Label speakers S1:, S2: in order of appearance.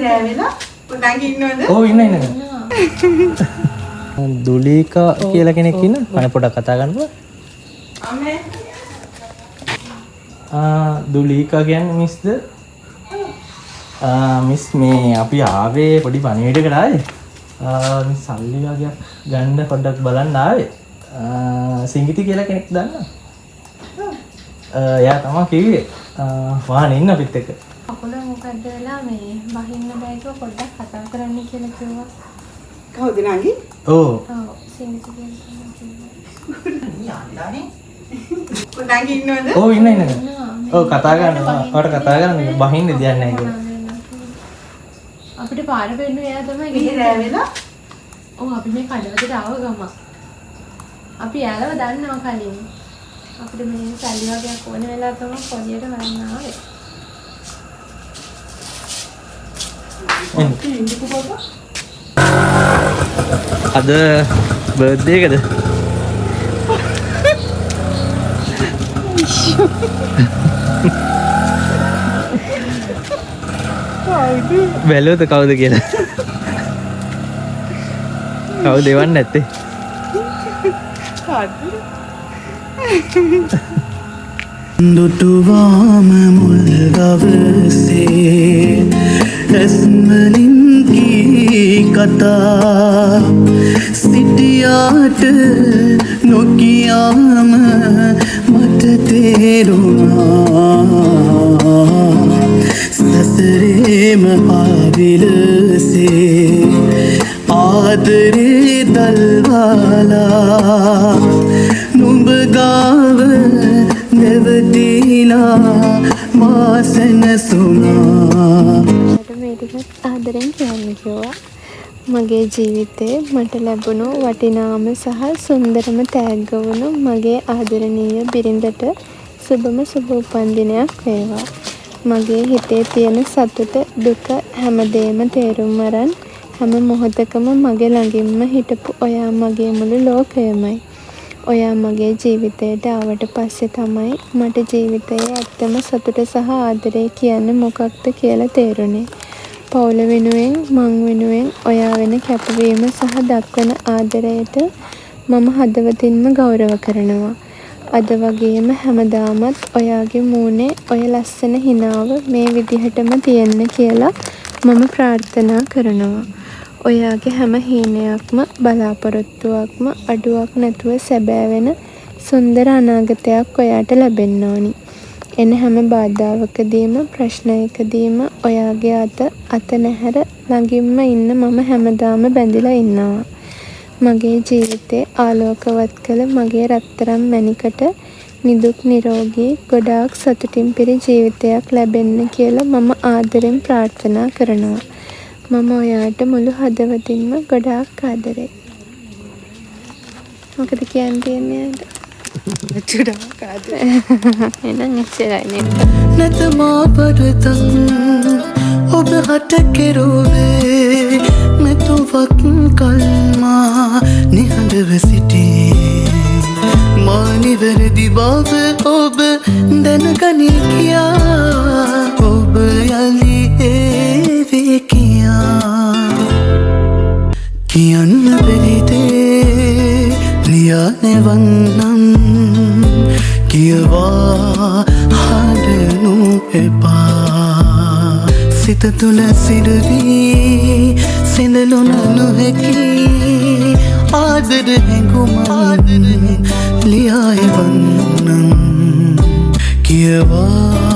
S1: රැවෙලා පොඩක් ඉන්නවද?
S2: ඔව් ඉන්න. දුලීකා කියලා කෙනෙක් ඉන්න. අනේ පොඩක් කතා කරන්නකෝ.
S1: අම්මේ.
S2: දුලීකා කියන්නේ මිස්ද? මිස් මේ අපි ආවේ පොඩි පණිවිඩයකට ආවේ. මිස් සල්ලි වගේක් ගන්න පොඩ්ඩක් බලන්න ආවේ. සිංගිති කියලා කෙනෙක් දන්නා? එයා තමයි කිව්වේ. වාහන ඉන්න අපිත් එක්ක.
S3: අකුල මොකද වෙලා මේ බහින්න බෑකව පොඩ්ඩක් කතා කරන්න කියලා කිව්වා.
S1: කවුද නංගි?
S2: ඔව්.
S3: ඔව් සිංගිති කියලා කිව්වා.
S1: පොඩක් ඉන්නවද?
S2: ඔව් ඉන්න. ඔව් කතා කරනවා. ඔයාලට කතා කරන්න බහින්න දෙයක් නැහැ කියලා.
S3: අපිට පාර වෙන්න එයා තමයි
S1: මේ රැවෙලා
S3: ඔව් අපි මේ කඩවතට ආව ගම. අපි යාලව දන්නවා කලින්. අපිට මේ සල්ලි වගේක් ඕන වෙලා තමයි පොඩියට වරන්න ආවේ.
S2: අද බර්ත්ඩේ එකද? බැලුවද කවුද කියලා? කවුද එවන්නේ නැත්තේ?
S4: දුටුවාම මුල් දවසේ ඇස්මලින් කී කතා සිටියාට නොකියාම මට තේරුණා සසරේම ආවිලසේ ආදරේ දල්වාලා නුඹ ගාව නැවතිලා මාසනසුනා
S3: මේ ටිකත් ආදරෙන් කියන්න කිව්වා. මගේ ජීවිතේ මට ලැබුණු වටිනාම සහ සුන්දරම තෑග්ග වුණු මගේ ආදරණීය බිරිඳට සුබම සුබ උපන්දිනයක් වේවා. මගේ හිතේ තියෙන සතුට දුක හැමදේම තේරුම් අරන් හැම මොහොතකම මගේ ළඟින්ම හිටපු ඔයා මගේ මුළු ලෝකයමයි. ඔයා මගේ ජීවිතයට ආවට පස්සේ තමයි මට ජීවිතයේ ඇත්තම සතුට සහ ආදරේ කියන්නේ මොකක්ද කියලා තේරුනේ. පවුල වෙනුවෙන් මං වෙනුවෙන් ඔයා වෙන කැපවීම සහ දක්වන ආදරයට මම හදවතින්ම ගෞරව කරනවා. අද වගේම හැමදාමත් ඔයාගේ මූණේ ඔය ලස්සන හිනාව මේ විදිහටම තියෙන්න කියලා මම ප්‍රාර්ථනා කරනවා. ඔයාගේ හැම හීනයක්ම බලාපොරොත්තුවක්ම අඩුවක් නැතුව සැබෑ වෙන සුන්දර අනාගතයක් ඔයාට ලැබෙන්න ඕනි. එන හැම බාධාවකදීම ප්‍රශ්නයකදීම ඔයාගේ අත නැහැර ළඟින්ම ඉන්න මම හැමදාම බැඳිලා ඉන්නවා. මගේ ජීවිතේ ආලෝකවත් කළ මගේ රත්තරන් මැණිකට නිදුක් නිරෝගී ගොඩාක් සතුටින් පිරි ජීවිතයක් ලැබෙන්න කියලා මම ආදරෙන් ප්‍රාර්ථනා කරනවා. මම ඔයාට මුළු හදවතින්ම ගොඩාක් ආදරෙයි. මොකද කියන්න තියන්නේ යාට?
S1: චුඩක් ආදරේ.
S3: එහෙනම් එච්චරයි නේද?
S4: නැතමා පරතක් ඔබ හට කෙරුවේ මෙතුවක් කල්මා නිහඬව සිටී මා නිවැරදි බව ඔබ දැනගනී කියා ඔබ යලි ඒවේ කියා කියන්න බැරිදේ ලියා නැවන්නම් කියවා හඬනු එපා සිත තුළ සිදුවී සිඳලුන නොහැකි ආදර හැඟුමන් ලියා එවන්නම් කියවා